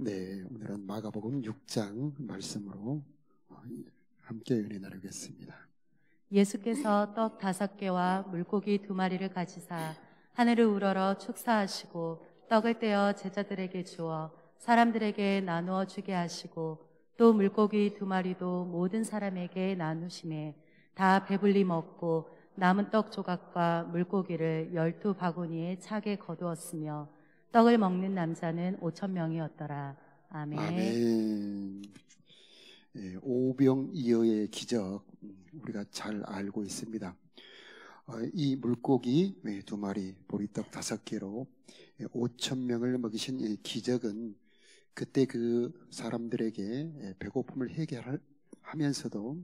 네, 오늘은 마가복음 6장 말씀으로 함께 은혜 나누겠습니다. 예수께서 떡 5개와 물고기 2마리를 가지사 하늘을 우러러 축사하시고 떡을 떼어 제자들에게 주어 사람들에게 나누어 주게 하시고 또 물고기 2마리도 모든 사람에게 나누시매 다 배불리 먹고 남은 떡 조각과 물고기를 12바구니에 차게 거두었으며 떡을 먹는 남자는 5,000명이었더라. 아멘. 아멘. 오병이어의 기적 우리가 잘 알고 있습니다. 이 물고기 2마리, 보리떡 5개로 5,000명을 먹이신 이 기적은 그때 그 사람들에게 배고픔을 해결하면서도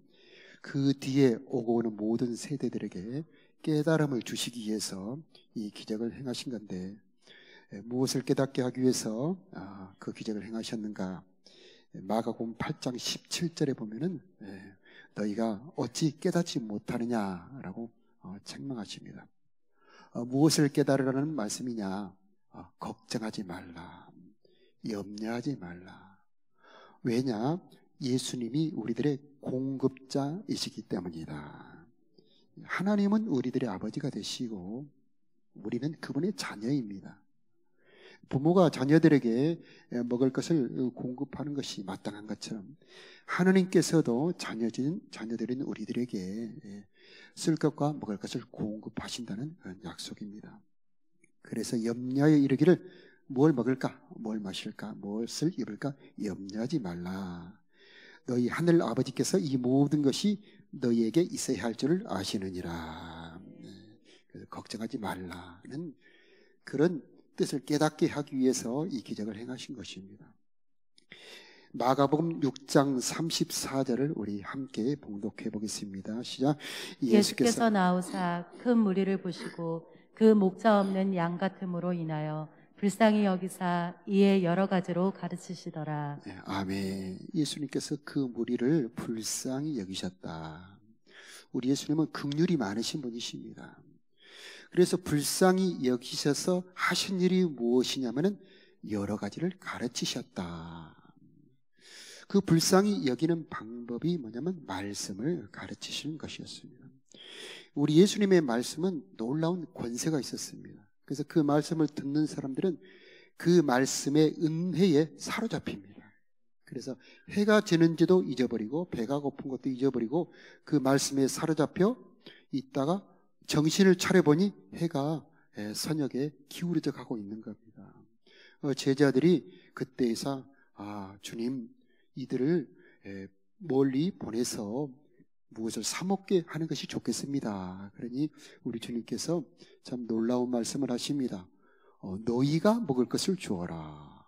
그 뒤에 오고 오는 모든 세대들에게 깨달음을 주시기 위해서 이 기적을 행하신 건데, 무엇을 깨닫게 하기 위해서 그 기적을 행하셨는가? 마가복음 8장 17절에 보면은 너희가 어찌 깨닫지 못하느냐라고 책망하십니다. 무엇을 깨달으라는 말씀이냐? 걱정하지 말라, 염려하지 말라. 왜냐? 예수님이 우리들의 공급자이시기 때문이다. 하나님은 우리들의 아버지가 되시고 우리는 그분의 자녀입니다. 부모가 자녀들에게 먹을 것을 공급하는 것이 마땅한 것처럼 하나님께서도 자녀들인 우리들에게 쓸 것과 먹을 것을 공급하신다는 약속입니다. 그래서 염려에 이르기를 뭘 먹을까, 뭘 마실까, 무엇을 입을까 염려하지 말라. 너희 하늘 아버지께서 이 모든 것이 너희에게 있어야 할 줄을 아시느니라. 그래서 걱정하지 말라는 그런 뜻을 깨닫게 하기 위해서 이 기적을 행하신 것입니다. 마가복음 6장 34절을 우리 함께 봉독해 보겠습니다. 시작. 예수께서 나오사 큰 무리를 보시고 그 목자 없는 양 같음으로 인하여 불쌍히 여기사 이에 여러 가지로 가르치시더라. 네, 아멘. 예수님께서 그 무리를 불쌍히 여기셨다. 우리 예수님은 긍휼이 많으신 분이십니다. 그래서 불쌍히 여기셔서 하신 일이 무엇이냐면은 여러 가지를 가르치셨다. 그 불쌍히 여기는 방법이 뭐냐면 말씀을 가르치시는 것이었습니다. 우리 예수님의 말씀은 놀라운 권세가 있었습니다. 그래서 그 말씀을 듣는 사람들은 그 말씀의 은혜에 사로잡힙니다. 그래서 해가 지는지도 잊어버리고 배가 고픈 것도 잊어버리고 그 말씀에 사로잡혀 있다가 정신을 차려보니 해가 선역에 기울어져 가고 있는 겁니다. 제자들이 그때에서 주님, 이들을 멀리 보내서 무엇을 사 먹게 하는 것이 좋겠습니다. 그러니 우리 주님께서 참 놀라운 말씀을 하십니다. 너희가 먹을 것을 주어라.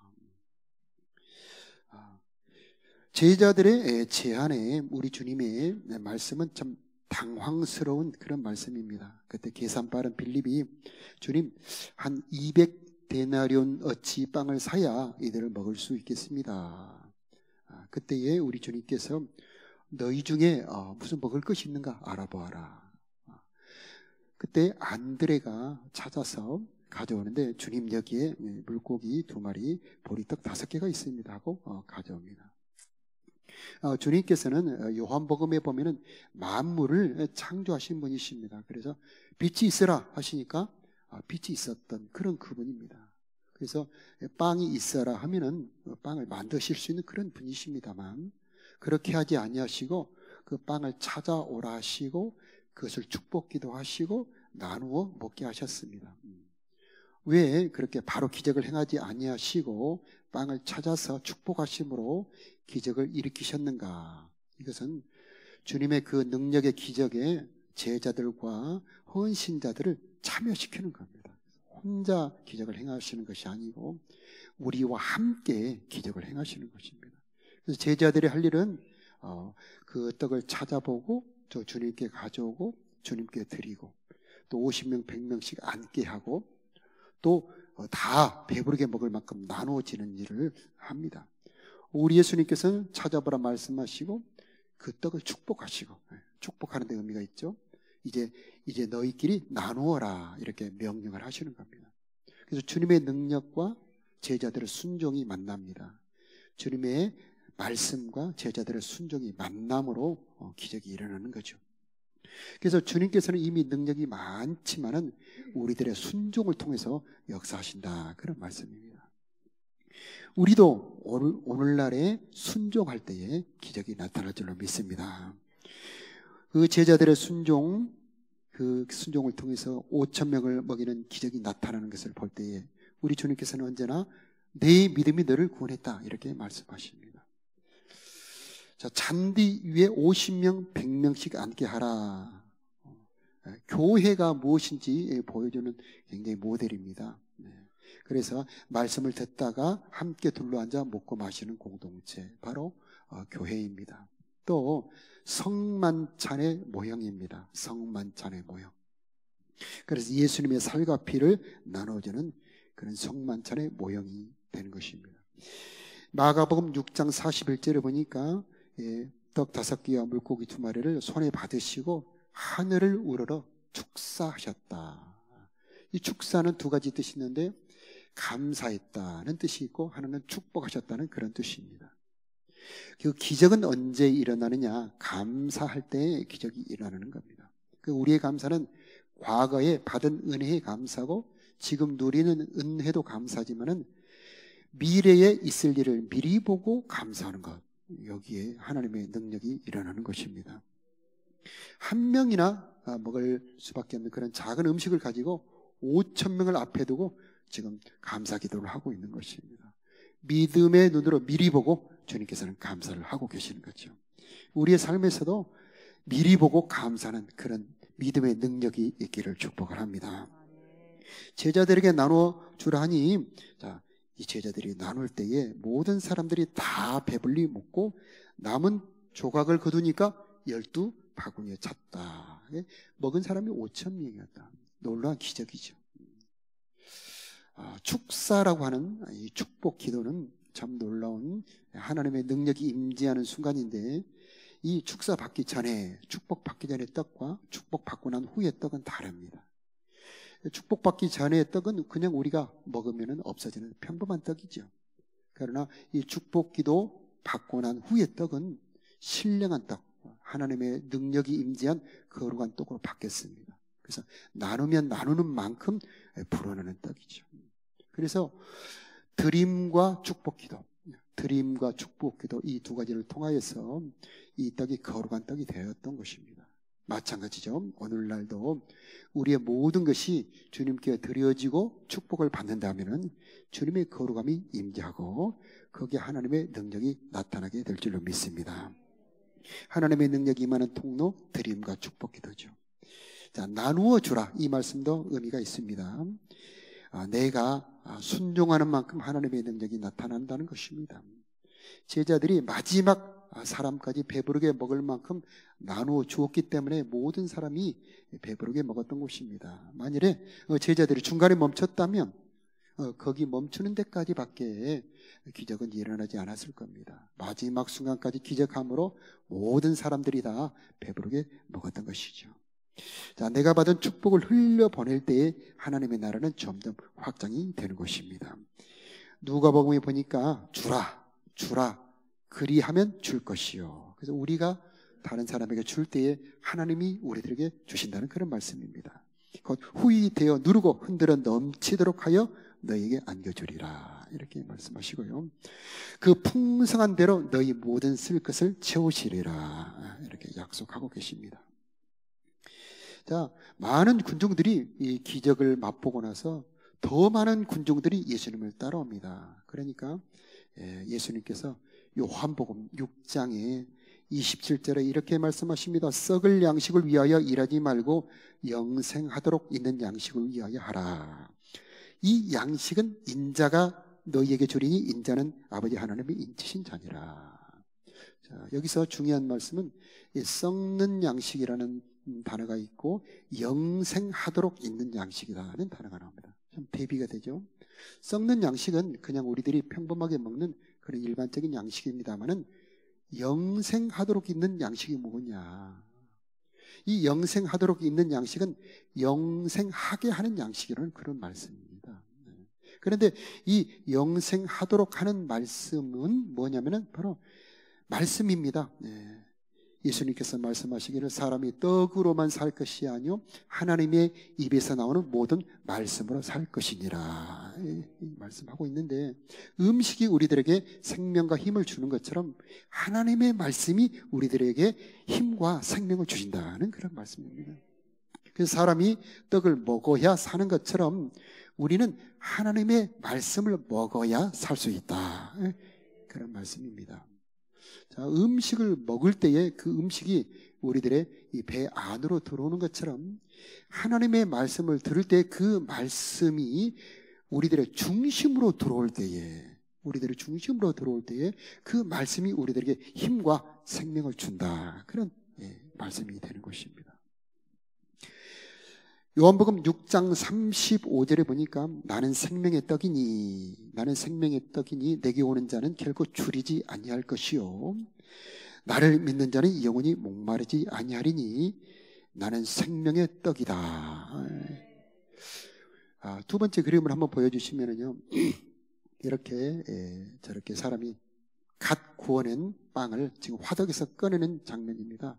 제자들의 제안에 우리 주님의 말씀은 참 당황스러운 그런 말씀입니다. 그때 계산 빠른 빌립이 주님, 한 200데나리온 어치 빵을 사야 이들을 먹을 수 있겠습니다. 그때에 우리 주님께서 너희 중에 무슨 먹을 것이 있는가 알아보아라. 그때 안드레가 찾아서 가져오는데 주님, 여기에 물고기 2마리, 보리떡 5개가 있습니다 하고 가져옵니다. 주님께서는 요한복음에 보면은 만물을 창조하신 분이십니다. 그래서 빛이 있어라 하시니까 빛이 있었던 그런 그분입니다. 그래서 빵이 있어라 하면은 빵을 만드실 수 있는 그런 분이십니다만, 그렇게 하지 아니하시고 그 빵을 찾아오라 하시고 그것을 축복기도 하시고 나누어 먹게 하셨습니다. 왜 그렇게 바로 기적을 행하지 아니하시고 빵을 찾아서 축복하심으로 기적을 일으키셨는가? 이것은 주님의 그 능력의 기적에 제자들과 헌신자들을 참여시키는 겁니다. 혼자 기적을 행하시는 것이 아니고 우리와 함께 기적을 행하시는 것입니다. 그래서 제자들이 할 일은 그 떡을 찾아보고 저 주님께 가져오고 주님께 드리고 또 50명, 100명씩 앉게 하고 또 다 배부르게 먹을 만큼 나누어지는 일을 합니다. 우리 예수님께서는 찾아보라 말씀하시고 그 떡을 축복하시고, 축복하는 데 의미가 있죠. 이제 너희끼리 나누어라 이렇게 명령을 하시는 겁니다. 그래서 주님의 능력과 제자들의 순종이 만납니다. 주님의 말씀과 제자들의 순종이 만남으로 기적이 일어나는 거죠. 그래서 주님께서는 이미 능력이 많지만은 우리들의 순종을 통해서 역사하신다, 그런 말씀입니다. 우리도 오늘날에 순종할 때에 기적이 나타날 줄로 믿습니다. 그 제자들의 순종, 그 순종을 통해서 5,000명을 먹이는 기적이 나타나는 것을 볼 때에 우리 주님께서는 언제나 내 믿음이 너를 구원했다, 이렇게 말씀하십니다. 자, 잔디 위에 50명, 100명씩 앉게 하라. 교회가 무엇인지 보여주는 굉장히 모델입니다. 그래서 말씀을 듣다가 함께 둘러앉아 먹고 마시는 공동체, 바로 교회입니다. 또 성만찬의 모형입니다. 성만찬의 모형. 그래서 예수님의 살과 피를 나눠주는 그런 성만찬의 모형이 되는 것입니다. 마가복음 6장 41절에 보니까 떡 5개와 물고기 2마리를 손에 받으시고 하늘을 우러러 축사하셨다. 이 축사는 두 가지 뜻이 있는데, 감사했다는 뜻이 있고 하나는 축복하셨다는 그런 뜻입니다. 그 기적은 언제 일어나느냐? 감사할 때 기적이 일어나는 겁니다. 그 우리의 감사는 과거에 받은 은혜에 감사하고 지금 누리는 은혜도 감사하지만은 미래에 있을 일을 미리 보고 감사하는 것, 여기에 하나님의 능력이 일어나는 것입니다. 한 명이나 먹을 수밖에 없는 그런 작은 음식을 가지고 5,000명을 앞에 두고 지금 감사 기도를 하고 있는 것입니다. 믿음의 눈으로 미리 보고 주님께서는 감사를 하고 계시는 거죠. 우리의 삶에서도 미리 보고 감사하는 그런 믿음의 능력이 있기를 축복을 합니다. 제자들에게 나눠 주라 하니, 자, 이 제자들이 나눌 때에 모든 사람들이 다 배불리 먹고 남은 조각을 거두니까 12바구니에 찼다. 먹은 사람이 5,000명이었다. 놀라운 기적이죠. 축사라고 하는 이 축복 기도는 참 놀라운 하나님의 능력이 임재하는 순간인데, 이 축사 받기 전에, 축복 받기 전에 떡과 축복 받고 난 후의 떡은 다릅니다. 축복 받기 전의 떡은 그냥 우리가 먹으면 없어지는 평범한 떡이죠. 그러나 이 축복 기도 받고 난 후의 떡은 신령한 떡, 하나님의 능력이 임재한 거룩한 떡으로 바뀌었습니다. 그래서 나누면 나누는 만큼 불어나는 떡이죠. 그래서 드림과 축복 기도, 드림과 축복 기도, 이 두 가지를 통하여서 이 떡이 거룩한 떡이 되었던 것입니다. 마찬가지죠. 오늘날도 우리의 모든 것이 주님께 드려지고 축복을 받는다면 주님의 거룩함이 임재하고 거기에 하나님의 능력이 나타나게 될 줄로 믿습니다. 하나님의 능력이 임하는 통로, 드림과 축복 기도죠. 자, 나누어 주라, 이 말씀도 의미가 있습니다. 내가 순종하는 만큼 하나님의 능력이 나타난다는 것입니다. 제자들이 마지막 사람까지 배부르게 먹을 만큼 나누어 주었기 때문에 모든 사람이 배부르게 먹었던 것입니다. 만일에 제자들이 중간에 멈췄다면 거기 멈추는 데까지 밖에 기적은 일어나지 않았을 겁니다. 마지막 순간까지 기적함으로 모든 사람들이 다 배부르게 먹었던 것이죠. 자, 내가 받은 축복을 흘려보낼 때에 하나님의 나라는 점점 확장이 되는 것입니다. 누가복음에 보니까 주라 그리하면 줄 것이요. 그래서 우리가 다른 사람에게 줄 때에 하나님이 우리들에게 주신다는 그런 말씀입니다. 곧 후히 되어 누르고 흔들어 넘치도록 하여 너희에게 안겨주리라, 이렇게 말씀하시고요. 그 풍성한 대로 너희 모든 쓸 것을 채우시리라, 이렇게 약속하고 계십니다. 자, 많은 군중들이 이 기적을 맛보고 나서 더 많은 군중들이 예수님을 따라옵니다. 그러니까 예수님께서 요한복음 6장에 27절에 이렇게 말씀하십니다. 썩을 양식을 위하여 일하지 말고 영생하도록 있는 양식을 위하여 하라. 이 양식은 인자가 너희에게 주리니 인자는 아버지 하나님의 인치신 자니라. 자, 여기서 중요한 말씀은 썩는 양식이라는 단어가 있고 영생하도록 있는 양식이라는 단어가 나옵니다. 좀 대비가 되죠. 썩는 양식은 그냥 우리들이 평범하게 먹는 그런 일반적인 양식입니다만은 영생하도록 있는 양식이 뭐냐? 이 영생하도록 있는 양식은 영생하게 하는 양식이라는 그런 말씀입니다. 그런데 이 영생하도록 하는 말씀은 뭐냐면은 바로 말씀입니다. 예수님께서 말씀하시기를 사람이 떡으로만 살 것이 아니요 하나님의 입에서 나오는 모든 말씀으로 살 것이니라 말씀하고 있는데, 음식이 우리들에게 생명과 힘을 주는 것처럼 하나님의 말씀이 우리들에게 힘과 생명을 주신다는 그런 말씀입니다. 그래서 사람이 떡을 먹어야 사는 것처럼 우리는 하나님의 말씀을 먹어야 살 수 있다, 그런 말씀입니다. 자, 음식을 먹을 때에 그 음식이 우리들의 이 배 안으로 들어오는 것처럼 하나님의 말씀을 들을 때 그 말씀이 우리들의 중심으로 들어올 때에 그 말씀이 우리들에게 힘과 생명을 준다, 그런 말씀이 되는 것입니다. 요한복음 6장 35절에 보니까 나는 생명의 떡이니 내게 오는 자는 결코 줄이지 아니할 것이요 나를 믿는 자는 영원히 목마르지 아니하리니 나는 생명의 떡이다. 두 번째 그림을 한번 보여주시면요, 이렇게 저렇게 사람이 갓 구워낸 빵을 지금 화덕에서 꺼내는 장면입니다.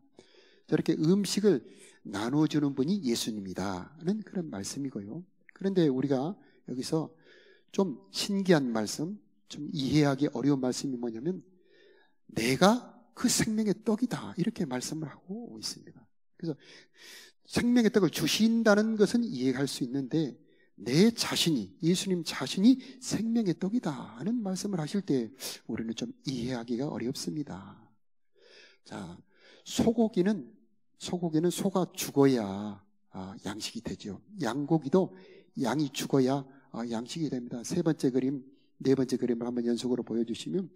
저렇게 음식을 나눠주는 분이 예수님이다는 그런 말씀이고요. 그런데 우리가 여기서 좀 신기한 말씀, 좀 이해하기 어려운 말씀이 뭐냐면 내가 그 생명의 떡이다, 이렇게 말씀을 하고 있습니다. 그래서 생명의 떡을 주신다는 것은 이해할 수 있는데 내 자신이, 예수님 자신이 생명의 떡이다 하는 말씀을 하실 때 우리는 좀 이해하기가 어렵습니다. 자, 소고기는 소가 죽어야 양식이 되죠. 양고기도 양이 죽어야 양식이 됩니다. 네 번째 그림을 한번 연속으로 보여주시면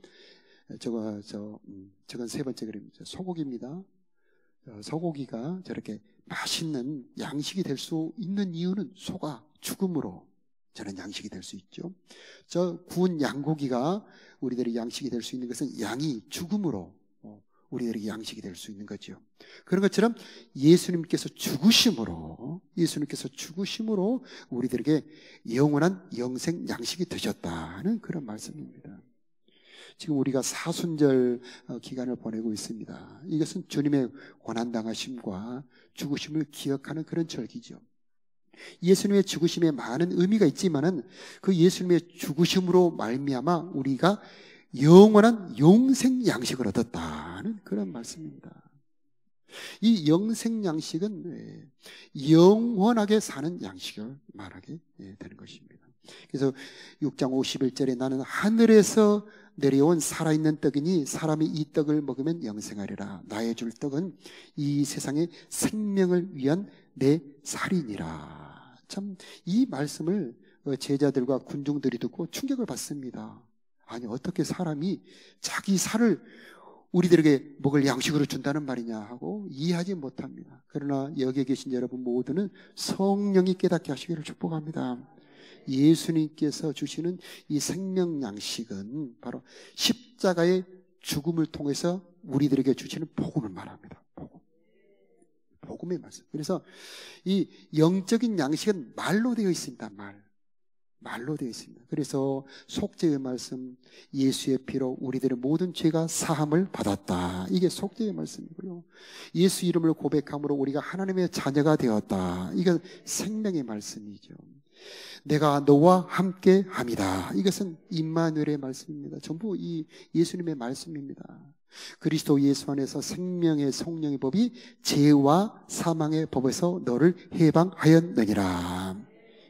저건 세 번째 그림이죠. 소고기입니다. 소고기가 저렇게 맛있는 양식이 될 수 있는 이유는 소가 죽음으로 저는 양식이 될 수 있죠. 저 구운 양고기가 우리들의 양식이 될 수 있는 것은 양이 죽음으로 우리들에게 양식이 될 수 있는 거죠. 그런 것처럼 예수님께서 죽으심으로 우리들에게 영원한 영생 양식이 되셨다는 그런 말씀입니다. 지금 우리가 사순절 기간을 보내고 있습니다. 이것은 주님의 고난당하심과 죽으심을 기억하는 그런 절기죠. 예수님의 죽으심에 많은 의미가 있지만은 그 예수님의 죽으심으로 말미암아 우리가 영원한 영생 양식을 얻었다는 그런 말씀입니다. 이 영생 양식은 영원하게 사는 양식을 말하게 되는 것입니다. 그래서 6장 51절에 나는 하늘에서 내려온 살아있는 떡이니 사람이 이 떡을 먹으면 영생하리라. 나의 줄 떡은 이 세상의 생명을 위한 내 살이니라. 참 이 말씀을 제자들과 군중들이 듣고 충격을 받습니다. 아니 어떻게 사람이 자기 살을 우리들에게 먹을 양식으로 준다는 말이냐 하고 이해하지 못합니다. 그러나 여기에 계신 여러분 모두는 성령이 깨닫게 하시기를 축복합니다. 예수님께서 주시는 이 생명 양식은 바로 십자가의 죽음을 통해서 우리들에게 주시는 복음을 말합니다. 복음의 말씀. 그래서 이 영적인 양식은 말로 되어 있습니다. 말로 되어 있습니다. 그래서 속죄의 말씀, 예수의 피로 우리들의 모든 죄가 사함을 받았다. 이게 속죄의 말씀이고요. 예수 이름을 고백함으로 우리가 하나님의 자녀가 되었다. 이건 생명의 말씀이죠. 내가 너와 함께 함이다. 이것은 임마누엘의 말씀입니다. 전부 이 예수님의 말씀입니다. 그리스도 예수 안에서 생명의 성령의 법이 죄와 사망의 법에서 너를 해방하였느니라.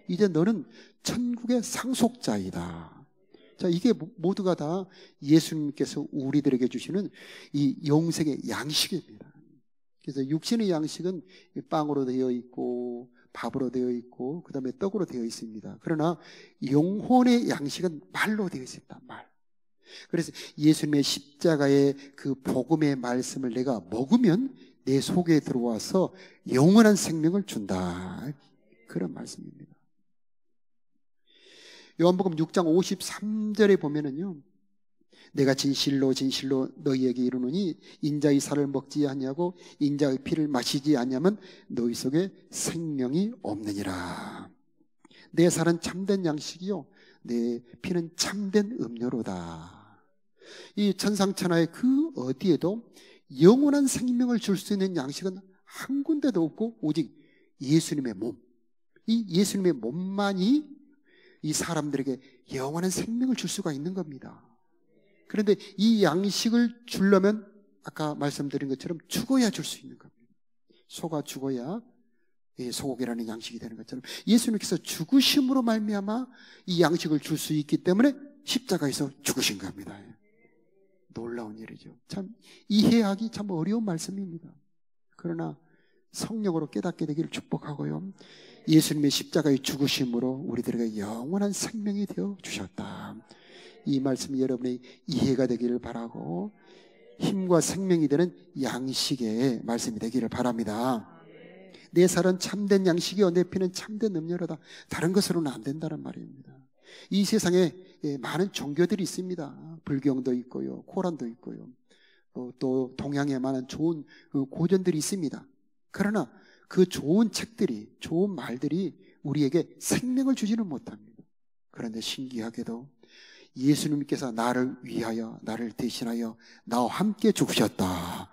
이제 너는 천국의 상속자이다. 자, 이게 모두가 다 예수님께서 우리들에게 주시는 이 영생의 양식입니다. 그래서 육신의 양식은 빵으로 되어 있고 밥으로 되어 있고 그 다음에 떡으로 되어 있습니다. 그러나 영혼의 양식은 말로 되어 있습니다. 말. 그래서 예수님의 십자가의 그 복음의 말씀을 내가 먹으면 내 속에 들어와서 영원한 생명을 준다. 그런 말씀입니다. 요한복음 6장 53절에 보면은요, 내가 진실로 진실로 너희에게 이르노니 인자의 살을 먹지 아니하고 인자의 피를 마시지 아니하면 너희 속에 생명이 없느니라. 내 살은 참된 양식이요 내 피는 참된 음료로다. 이 천상천하의 그 어디에도 영원한 생명을 줄 수 있는 양식은 한 군데도 없고 오직 예수님의 몸, 이 예수님의 몸만이 이 사람들에게 영원한 생명을 줄 수가 있는 겁니다. 그런데 이 양식을 주려면 아까 말씀드린 것처럼 죽어야 줄 수 있는 겁니다. 소가 죽어야 소고기라는 양식이 되는 것처럼 예수님께서 죽으심으로 말미암아 이 양식을 줄 수 있기 때문에 십자가에서 죽으신 겁니다. 놀라운 일이죠. 참 이해하기 참 어려운 말씀입니다. 그러나 성령으로 깨닫게 되기를 축복하고요. 예수님의 십자가의 죽으심으로 우리들에게 영원한 생명이 되어 주셨다. 이 말씀이 여러분의 이해가 되기를 바라고 힘과 생명이 되는 양식의 말씀이 되기를 바랍니다. 내 살은 참된 양식이요 내 피는 참된 음료로다. 다른 것으로는 안 된다는 말입니다. 이 세상에 많은 종교들이 있습니다. 불경도 있고요, 코란도 있고요, 또 동양에 많은 좋은 고전들이 있습니다. 그러나 그 좋은 책들이, 좋은 말들이 우리에게 생명을 주지는 못합니다. 그런데 신기하게도 예수님께서 나를 위하여, 나를 대신하여 나와 함께 죽으셨다.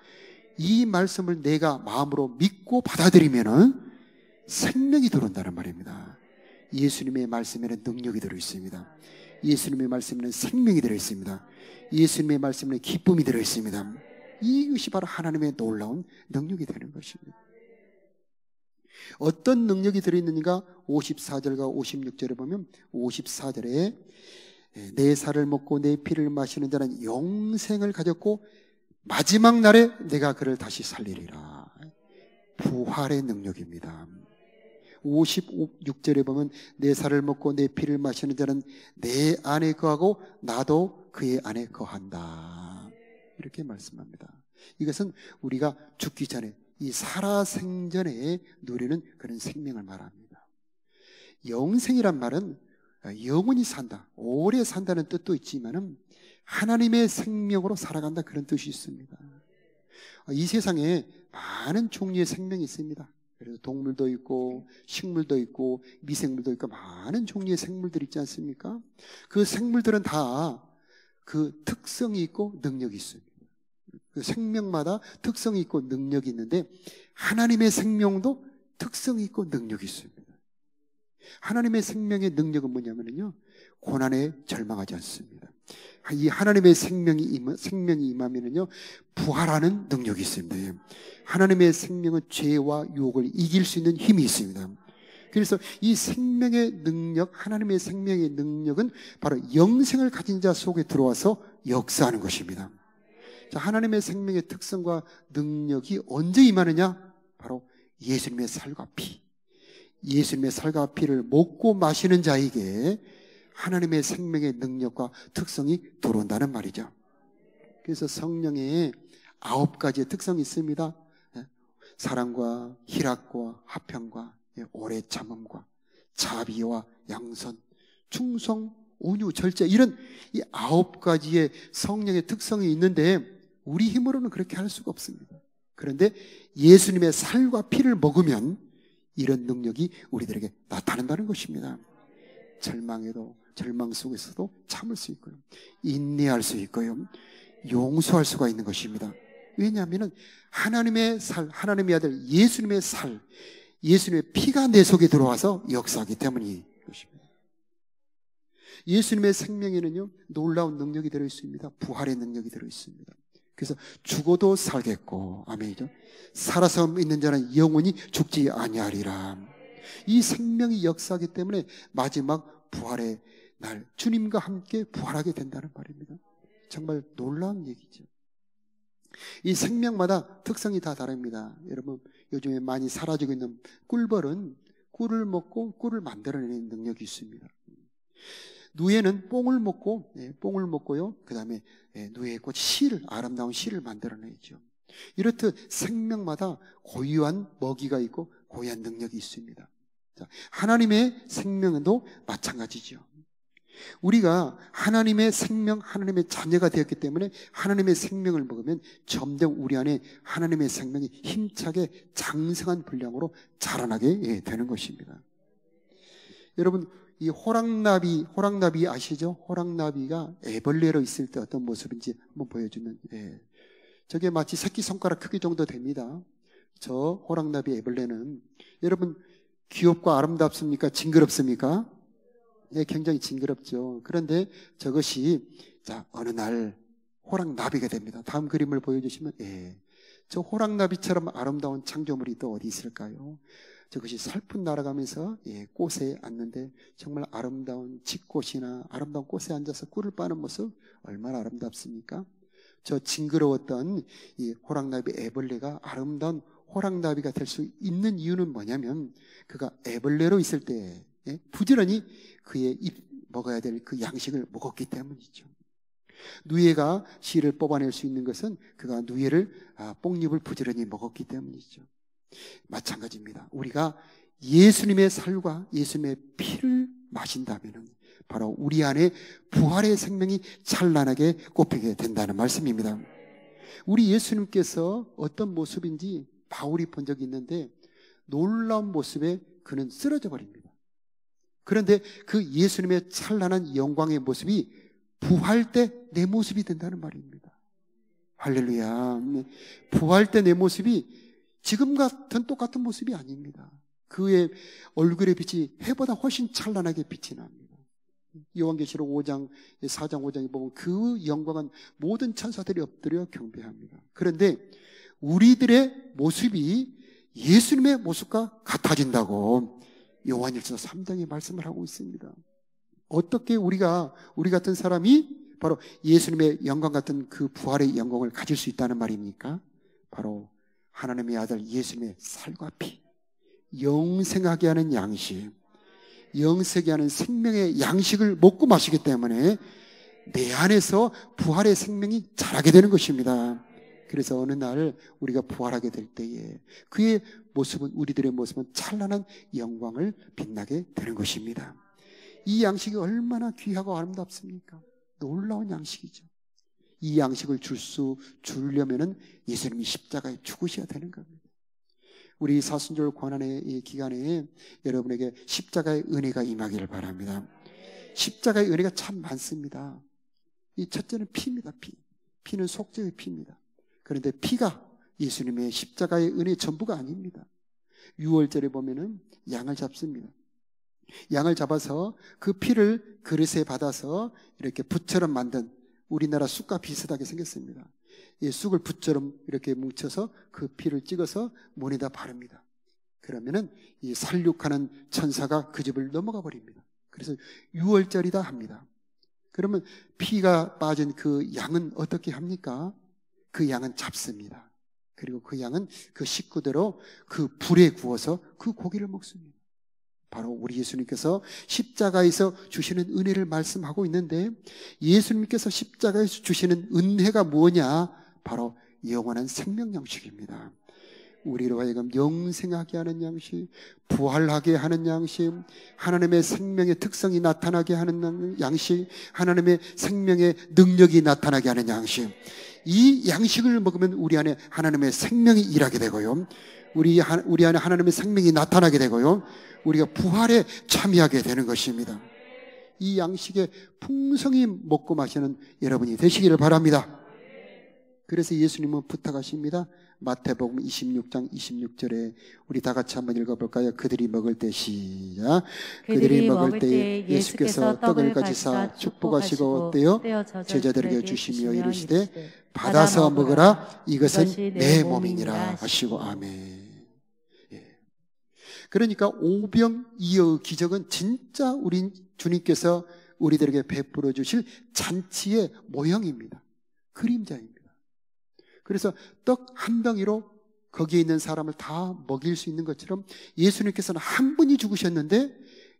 이 말씀을 내가 마음으로 믿고 받아들이면은 생명이 들어온다는 말입니다. 예수님의 말씀에는 능력이 들어있습니다. 예수님의 말씀에는 생명이 들어있습니다. 예수님의 말씀에는 기쁨이 들어있습니다. 이것이 바로 하나님의 놀라운 능력이 되는 것입니다. 어떤 능력이 들어있는가? 54절과 56절에 보면 54절에 내 살을 먹고 내 피를 마시는 자는 영생을 가졌고 마지막 날에 내가 그를 다시 살리리라. 부활의 능력입니다. 56절에 보면 내 살을 먹고 내 피를 마시는 자는 내 안에 거하고 나도 그의 안에 거한다. 이렇게 말씀합니다. 이것은 우리가 죽기 전에 이 살아생전에 누리는 그런 생명을 말합니다. 영생이란 말은 영원히 산다, 오래 산다는 뜻도 있지만은 하나님의 생명으로 살아간다 그런 뜻이 있습니다. 이 세상에 많은 종류의 생명이 있습니다. 그래서 동물도 있고 식물도 있고 미생물도 있고 많은 종류의 생물들이 있지 않습니까? 그 생물들은 다 그 특성이 있고 능력이 있습니다. 그 생명마다 특성이 있고 능력이 있는데 하나님의 생명도 특성이 있고 능력이 있습니다. 하나님의 생명의 능력은 뭐냐면요, 고난에 절망하지 않습니다. 이 하나님의 생명이 임하면은요, 부활하는 능력이 있습니다. 하나님의 생명은 죄와 유혹을 이길 수 있는 힘이 있습니다. 그래서 이 생명의 능력, 하나님의 생명의 능력은 바로 영생을 가진 자 속에 들어와서 역사하는 것입니다. 자, 하나님의 생명의 특성과 능력이 언제 임하느냐? 바로 예수님의 살과 피. 예수님의 살과 피를 먹고 마시는 자에게 하나님의 생명의 능력과 특성이 들어온다는 말이죠. 그래서 성령의 9가지의 특성이 있습니다. 사랑과 희락과 화평과 오래 참음과 자비와 양선, 충성, 온유, 절제, 이런 이 9가지의 성령의 특성이 있는데 우리 힘으로는 그렇게 할 수가 없습니다. 그런데 예수님의 살과 피를 먹으면 이런 능력이 우리들에게 나타난다는 것입니다. 절망에도, 절망 속에서도 참을 수 있고요, 인내할 수 있고요, 용서할 수가 있는 것입니다. 왜냐하면 하나님의 살, 하나님의 아들 예수님의 살, 예수님의 피가 내 속에 들어와서 역사하기 때문인 것입니다. 예수님의 생명에는요, 놀라운 능력이 들어있습니다. 부활의 능력이 들어있습니다. 그래서 죽어도 살겠고, 아멘이죠. 살아서 있는 자는 영원히 죽지 아니하리라. 이 생명이 역사하기 때문에 마지막 부활의 날 주님과 함께 부활하게 된다는 말입니다. 정말 놀라운 얘기죠. 이 생명마다 특성이 다 다릅니다. 여러분, 요즘에 많이 사라지고 있는 꿀벌은 꿀을 먹고 꿀을 만들어내는 능력이 있습니다. 누에는 뽕을 먹고요, 그 다음에 누에의 꽃 씨를, 아름다운 씨를 만들어내죠. 이렇듯 생명마다 고유한 먹이가 있고 고유한 능력이 있습니다. 자, 하나님의 생명도 마찬가지죠. 우리가 하나님의 생명, 하나님의 자녀가 되었기 때문에 하나님의 생명을 먹으면 점점 우리 안에 하나님의 생명이 힘차게 장성한 분량으로 자라나게 되는 것입니다. 여러분, 이 호랑나비 아시죠? 호랑나비가 애벌레로 있을 때 어떤 모습인지 한번 보여주면, 저게 마치 새끼손가락 크기 정도 됩니다. 저 호랑나비 애벌레는 여러분 귀엽고 아름답습니까? 징그럽습니까? 굉장히 징그럽죠. 그런데 저것이 어느 날 호랑나비가 됩니다. 다음 그림을 보여주시면, 저 호랑나비처럼 아름다운 창조물이 또 어디 있을까요? 저것이 살풀 날아가면서 꽃에 앉는데 정말 아름다운 집꽃이나 아름다운 꽃에 앉아서 꿀을 빠는 모습 얼마나 아름답습니까? 저 징그러웠던 이 호랑나비 애벌레가 아름다운 호랑나비가 될 수 있는 이유는 뭐냐면, 그가 애벌레로 있을 때 부지런히 그의 먹어야 될 그 양식을 먹었기 때문이죠. 누에가 씨를 뽑아낼 수 있는 것은 그가 누에를 뽕잎을 부지런히 먹었기 때문이죠. 마찬가지입니다. 우리가 예수님의 살과 예수님의 피를 마신다면 바로 우리 안에 부활의 생명이 찬란하게 꽃피게 된다는 말씀입니다. 우리 예수님께서 어떤 모습인지 바울이 본 적이 있는데 놀라운 모습에 그는 쓰러져 버립니다. 그런데 그 예수님의 찬란한 영광의 모습이 부활 때 내 모습이 된다는 말입니다. 할렐루야. 부활 때 내 모습이 지금 같은 똑같은 모습이 아닙니다. 그의 얼굴의 빛이 해보다 훨씬 찬란하게 빛이 납니다. 요한계시록 5장, 4장, 5장에 보면 그 영광은 모든 천사들이 엎드려 경배합니다. 그런데 우리들의 모습이 예수님의 모습과 같아진다고 요한일서 3장에 말씀을 하고 있습니다. 어떻게 우리 같은 사람이 바로 예수님의 영광 같은 그 부활의 영광을 가질 수 있다는 말입니까? 바로 하나님의 아들 예수님의 살과 피, 영생하게 하는 양식, 영생하게 하는 생명의 양식을 먹고 마시기 때문에 내 안에서 부활의 생명이 자라게 되는 것입니다. 그래서 어느 날 우리가 부활하게 될 때에 그의 모습은, 우리들의 모습은 찬란한 영광을 빛나게 되는 것입니다. 이 양식이 얼마나 귀하고 아름답습니까? 놀라운 양식이죠. 이 양식을 주려면은 예수님이 십자가에 죽으셔야 되는 겁니다. 우리 사순절 고난의 기간에 여러분에게 십자가의 은혜가 임하기를 바랍니다. 십자가의 은혜가 참 많습니다. 이 첫째는 피입니다. 피는 속죄의 피입니다. 그런데 피가 예수님의 십자가의 은혜의 전부가 아닙니다. 6월절에 보면은 양을 잡습니다. 양을 잡아서 그 피를 그릇에 받아서 이렇게 붓처럼 만든, 우리나라 쑥과 비슷하게 생겼습니다. 이 쑥을 붓처럼 이렇게 뭉쳐서 그 피를 찍어서 문에다 바릅니다. 그러면은 이 살육하는 천사가 그 집을 넘어가 버립니다. 그래서 6월절이다 합니다. 그러면 피가 빠진 그 양은 어떻게 합니까? 그 양은 잡습니다. 그리고 그 양은 그 식구대로 그 불에 구워서 그 고기를 먹습니다. 바로 우리 예수님께서 십자가에서 주시는 은혜를 말씀하고 있는데, 예수님께서 십자가에서 주시는 은혜가 뭐냐? 바로 영원한 생명 양식입니다. 우리로 하여금 영생하게 하는 양식, 부활하게 하는 양식, 하나님의 생명의 특성이 나타나게 하는 양식, 하나님의 생명의 능력이 나타나게 하는 양식. 이 양식을 먹으면 우리 안에 하나님의 생명이 일하게 되고요, 우리 안에 하나님의 생명이 나타나게 되고요, 우리가 부활에 참여하게 되는 것입니다. 이 양식에 풍성히 먹고 마시는 여러분이 되시기를 바랍니다. 그래서 예수님은 부탁하십니다. 마태복음 26장 26절에 우리 다 같이 한번 읽어볼까요? 그들이 먹을 때 시작. 그들이 먹을 때 예수께서 떡을 가지사 축복하시고 떼어 제자들에게 주시며 이르시되 받아서 먹으라, 이것은 내 몸이니라 하시고. 아멘. 그러니까 오병이어의 기적은 진짜 우리 주님께서 우리들에게 베풀어 주실 잔치의 모형입니다. 그림자입니다. 그래서 떡 한 덩이로 거기에 있는 사람을 다 먹일 수 있는 것처럼 예수님께서는 한 분이 죽으셨는데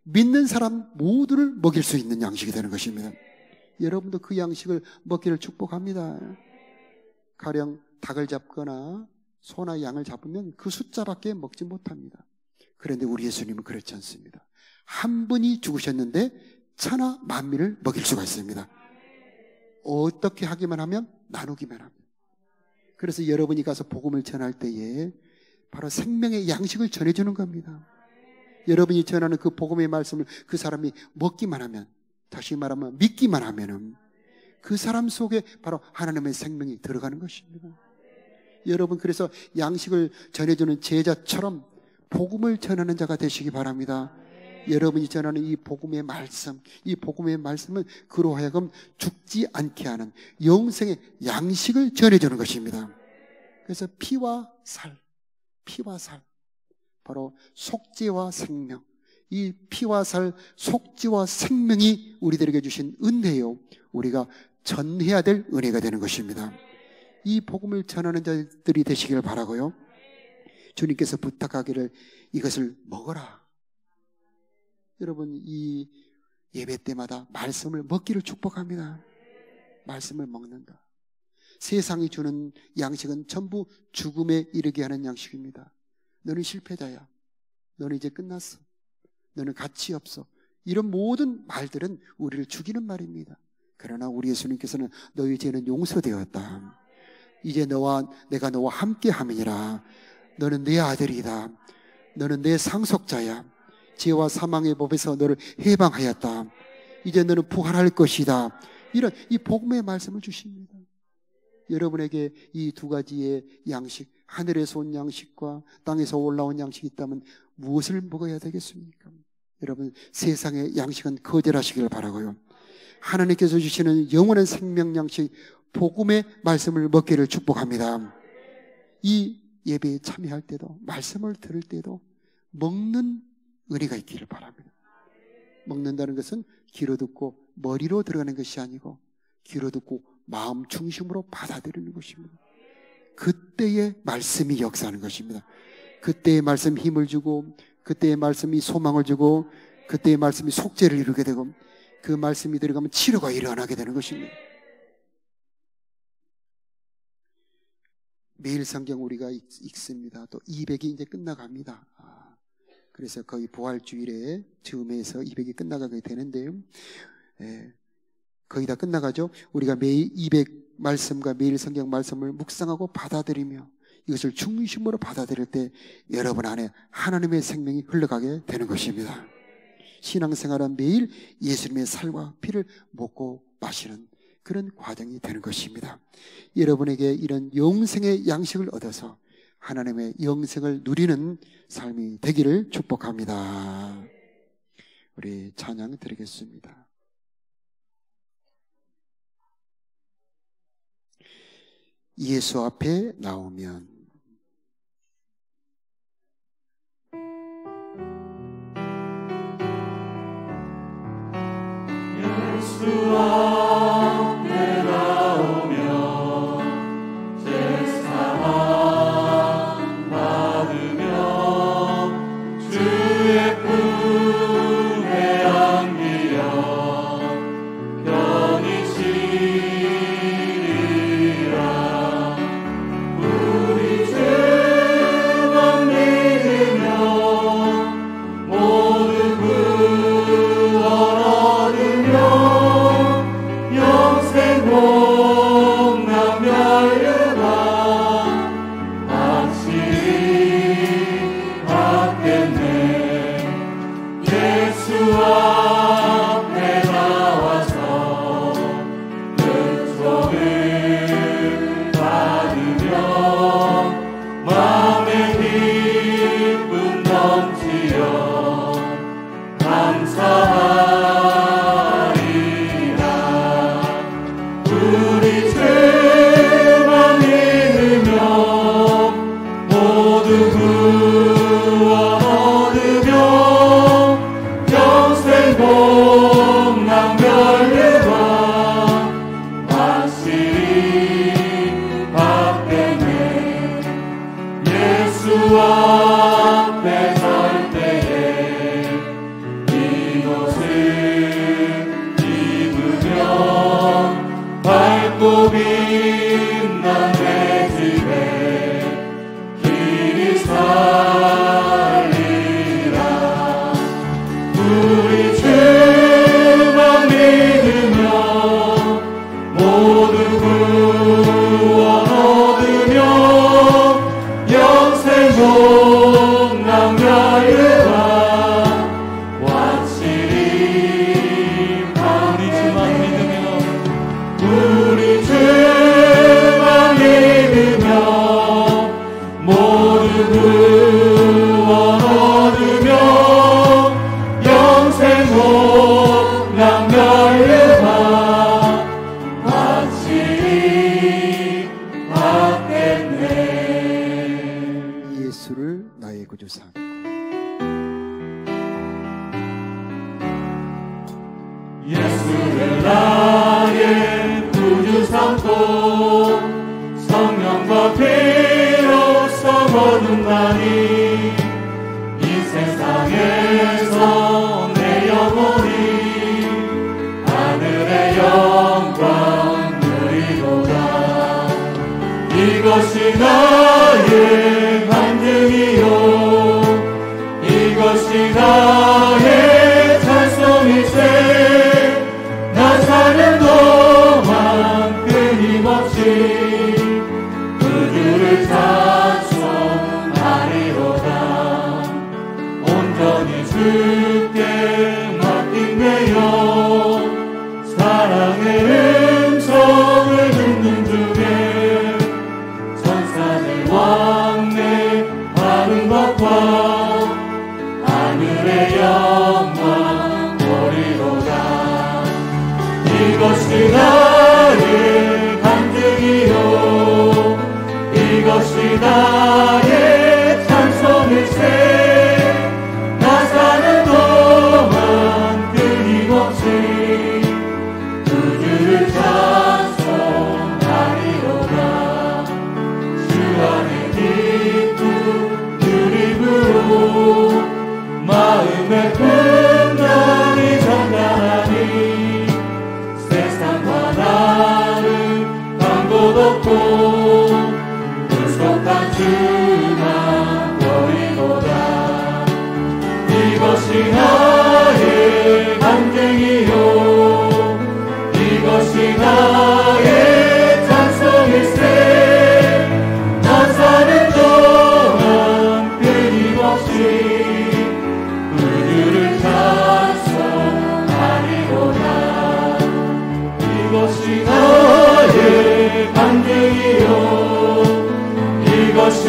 믿는 사람 모두를 먹일 수 있는 양식이 되는 것입니다. 여러분도 그 양식을 먹기를 축복합니다. 가령 닭을 잡거나 소나 양을 잡으면 그 숫자밖에 먹지 못합니다. 그런데 우리 예수님은 그렇지 않습니다. 한 분이 죽으셨는데 천하 만민을 먹일 수가 있습니다. 어떻게 하기만 하면? 나누기만 합니다. 그래서 여러분이 가서 복음을 전할 때에 바로 생명의 양식을 전해주는 겁니다. 여러분이 전하는 그 복음의 말씀을 그 사람이 먹기만 하면, 다시 말하면 믿기만 하면은 그 사람 속에 바로 하나님의 생명이 들어가는 것입니다. 여러분, 그래서 양식을 전해주는 제자처럼 복음을 전하는 자가 되시기 바랍니다. 여러분이 전하는 이 복음의 말씀, 이 복음의 말씀은 그로 하여금 죽지 않게 하는 영생의 양식을 전해주는 것입니다. 그래서 피와 살, 바로 속죄와 생명, 이 피와 살, 속죄와 생명이 우리들에게 주신 은혜요, 우리가 전해야 될 은혜가 되는 것입니다. 이 복음을 전하는 자들이 되시길 바라고요. 주님께서 부탁하기를 이것을 먹어라. 여러분, 이 예배 때마다 말씀을 먹기를 축복합니다. 말씀을 먹는다. 세상이 주는 양식은 전부 죽음에 이르게 하는 양식입니다. 너는 실패자야. 너는 이제 끝났어. 너는 가치 없어. 이런 모든 말들은 우리를 죽이는 말입니다. 그러나 우리 예수님께서는 너희 죄는 용서되었다. 이제 내가 너와 함께 함이니라. 너는 내 아들이다. 너는 내 상속자야. 죄와 사망의 법에서 너를 해방하였다. 이제 너는 부활할 것이다. 이런 이 복음의 말씀을 주십니다. 여러분에게 이 두 가지의 양식, 하늘에서 온 양식과 땅에서 올라온 양식이 있다면 무엇을 먹어야 되겠습니까? 여러분, 세상의 양식은 거절하시길 바라고요. 하나님께서 주시는 영원한 생명 양식, 복음의 말씀을 먹기를 축복합니다. 이 예배에 참여할 때도, 말씀을 들을 때도 먹는 은혜가 있기를 바랍니다. 먹는다는 것은 귀로 듣고 머리로 들어가는 것이 아니고 귀로 듣고 마음 중심으로 받아들이는 것입니다. 그때의 말씀이 역사하는 것입니다. 그때의 말씀이 힘을 주고, 그때의 말씀이 소망을 주고, 그때의 말씀이 속죄를 이루게 되고, 그 말씀이 들어가면 치료가 일어나게 되는 것입니다. 매일 성경 우리가 읽습니다. 또 200이 이제 끝나갑니다. 그래서 거의 부활주일에 즈음에서 200이 끝나가게 되는데요. 거의 다 끝나가죠. 우리가 매일 200 말씀과 매일 성경 말씀을 묵상하고 받아들이며 이것을 중심으로 받아들일 때 여러분 안에 하나님의 생명이 흘러가게 되는 것입니다. 신앙생활은 매일 예수님의 살과 피를 먹고 마시는 그런 과정이 되는 것입니다. 여러분에게 이런 영생의 양식을 얻어서 하나님의 영생을 누리는 삶이 되기를 축복합니다. 우리 찬양 드리겠습니다. 예수 앞에 나오면 예수 앞에 나오면 제 사랑 받으며 주의 품에 안기어 편히 쉬리라. 우리 주만 믿으며 모두 구원 얻으며 영생 복락 멸류관 확실히 받겠네. 예수 앞에 나와서 은총을 받으며 마음의 기쁨 넘치어 감사하리라. 우리 주만 믿으며 모두 구원 얻으며 영생 복락 멸류관 확실히 받겠네. 예수 앞에 설 때에 이곳을 입으며 밝고 빛난 내 집에 길이 살리라. 우리 주만 믿으며 모두 구원 얻으며 영생 복락 멸류관 확실히 받겠네. 예수를 나의 구주 삼고 예수를 나의 구주 삼고 성령과 피로써 거듭나니 이 세상에서 내 영혼이 하늘의 영광 누리도다. 이것이 나의 간증이요 이것이 나의 찬송일세. 나 사는 동안 끊임없이 구주를 찬송하리로다. 온전히 주께 맡긴대요. 사랑의 음성을 듣는 중에 천사들 왕래하는 것과 하늘의 영광 보리로다. 이것이 나의 간증이요 이것이 나의 찬송일세. 나 사는 동안 끊임없이 구주를 찬송하리로다. 주 안에 기쁨 누리므로 마음의 풍랑이 장난하니 세상과 나를 간 곳 없고 불속한 주만 보이도다. 이것이 나의 간증이요 이것이 나의 찬송일세. 나 사는 동안 끊임없이 구주를 찬송하리로다. 이것이 나의 간증이요 이것이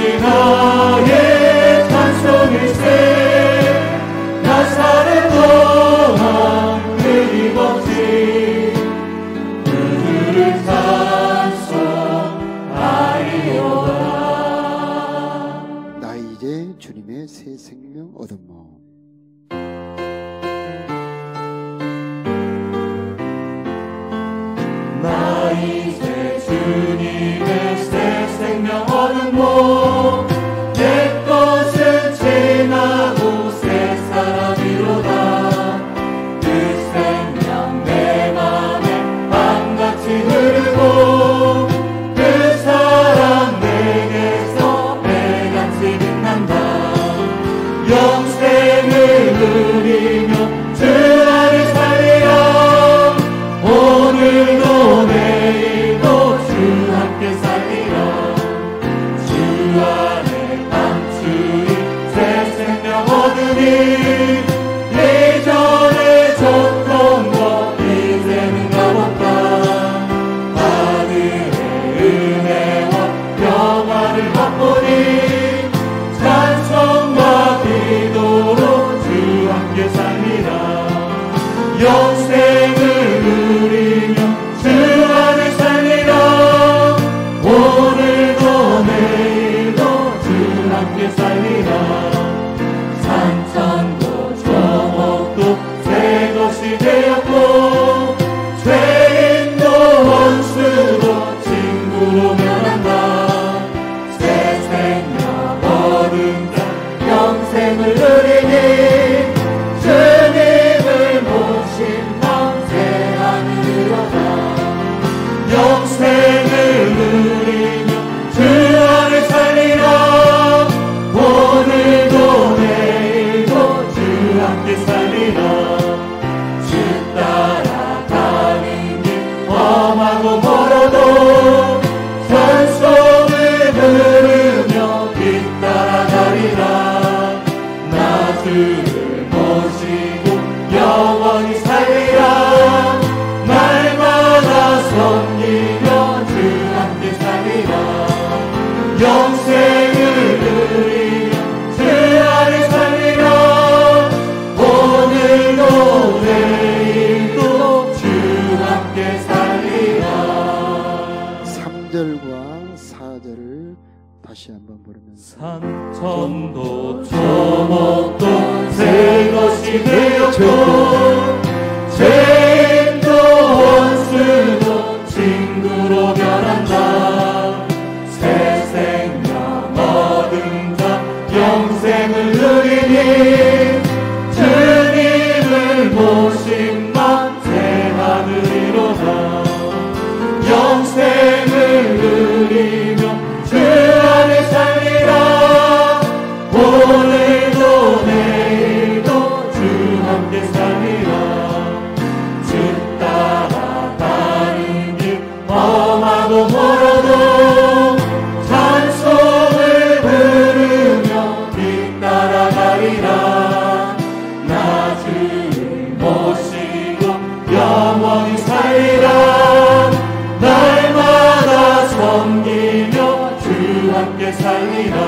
다시 한번 부르면서 산천도 초목도 새 것이 되었고 죄인도 원수도 친구로 변한다. 새 생명 얻은 자 영생을 누리니 주님을 모신 만세 하늘이로다. 영생을 누리며 주 안에 살리라. 오늘도 내일도 주 함께 살리라. 주 따라 다른 길 험하고 멀어도 찬송을 부르며 뒤따라가리라. 나 주를 모시고 영원히 살리라. 날마다 섬기며 주 함께 살리라.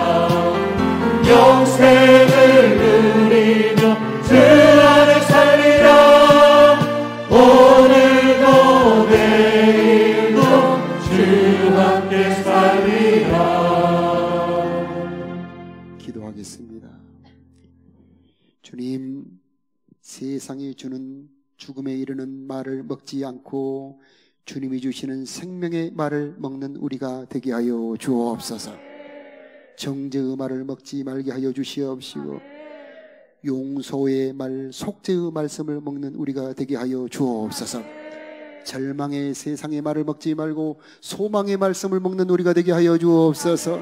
영생을 누리며 주 안에 살리라. 오늘도 내일도 주 함께 살리라. 기도하겠습니다. 주님, 세상이 주는 죽음에 이르는 말을 먹지 않고 주님이 주시는 생명의 말을 먹는 우리가 되게 하여 주옵소서. 정죄의 말을 먹지 말게 하여 주시옵시고 용서의 말, 속죄의 말씀을 먹는 우리가 되게 하여 주옵소서. 절망의 세상의 말을 먹지 말고 소망의 말씀을 먹는 우리가 되게 하여 주옵소서.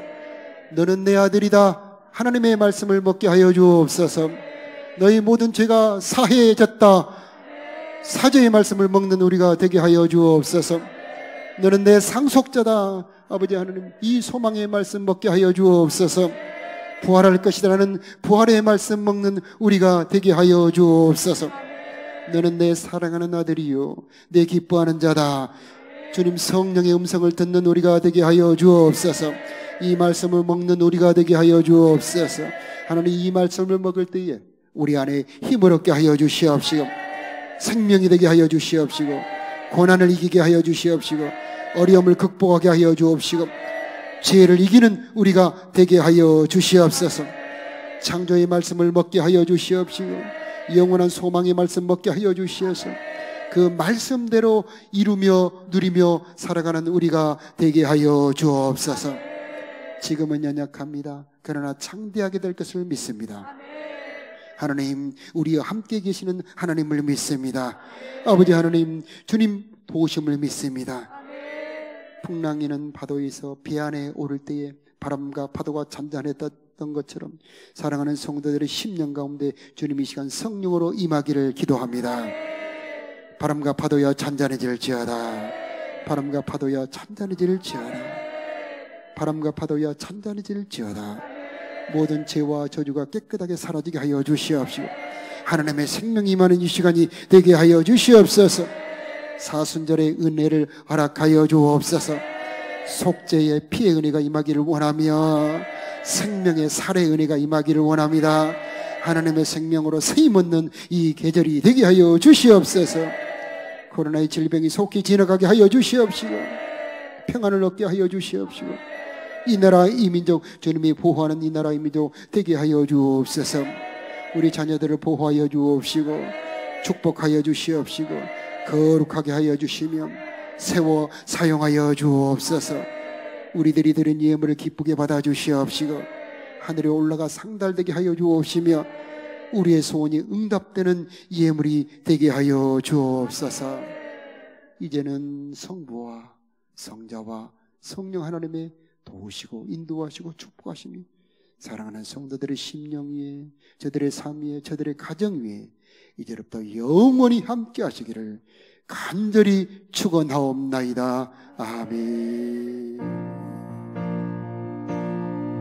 너는 내 아들이다 하나님의 말씀을 먹게 하여 주옵소서. 너희 모든 죄가 사해졌다 사죄의 말씀을 먹는 우리가 되게 하여 주옵소서. 너는 내 상속자다 아버지 하나님, 이 소망의 말씀 먹게 하여 주옵소서. 부활할 것이라는 부활의 말씀 먹는 우리가 되게 하여 주옵소서. 너는 내 사랑하는 아들이요 내 기뻐하는 자다. 주님, 성령의 음성을 듣는 우리가 되게 하여 주옵소서. 이 말씀을 먹는 우리가 되게 하여 주옵소서. 하나님, 이 말씀을 먹을 때에 우리 안에 힘을 얻게 하여 주시옵시고 생명이 되게 하여 주시옵시고 고난을 이기게 하여 주시옵시고 어려움을 극복하게 하여 주옵시고 죄를 이기는 우리가 되게 하여 주시옵소서. 창조의 말씀을 먹게 하여 주시옵시고 영원한 소망의 말씀 먹게 하여 주시옵소서. 그 말씀대로 이루며 누리며 살아가는 우리가 되게 하여 주옵소서. 지금은 연약합니다. 그러나 창대하게 될 것을 믿습니다. 하나님, 우리와 함께 계시는 하나님을 믿습니다. 아버지 하나님, 주님 도우심을 믿습니다. 풍랑이는 파도에서 배 안에 오를 때에 바람과 파도가 잔잔했던 것처럼 사랑하는 성도들의 심령 가운데 주님 이 시간 성령으로 임하기를 기도합니다. 바람과 파도야 잔잔해질지어다. 바람과 파도야 잔잔해질지어다. 바람과 파도야 잔잔해질지어다. 모든 죄와 저주가 깨끗하게 사라지게 하여 주시옵시고 하나님의 생명이 임하는 이 시간이 되게 하여 주시옵소서. 사순절의 은혜를 허락하여 주옵소서. 속죄의 피의 은혜가 임하기를 원하며 생명의 살의 은혜가 임하기를 원합니다. 하나님의 생명으로 세임 얻는 이 계절이 되게 하여 주시옵소서. 코로나의 질병이 속히 지나가게 하여 주시옵시고 평안을 얻게 하여 주시옵시고 이 나라 이 민족 주님이 보호하는 이 나라 이 민족 되게 하여 주옵소서. 우리 자녀들을 보호하여 주옵시고 축복하여 주시옵시고 거룩하게 하여 주시며 세워 사용하여 주옵소서. 우리들이 드린 예물을 기쁘게 받아 주시옵시고 하늘에 올라가 상달되게 하여 주옵시며 우리의 소원이 응답되는 예물이 되게 하여 주옵소서. 이제는 성부와 성자와 성령 하나님의 도우시고 인도하시고 축복하시니 사랑하는 성도들의 심령 위에 저들의 삶 위에 저들의 가정 위에 이제부터 영원히 함께 하시기를 간절히 축원하옵나이다. 아멘.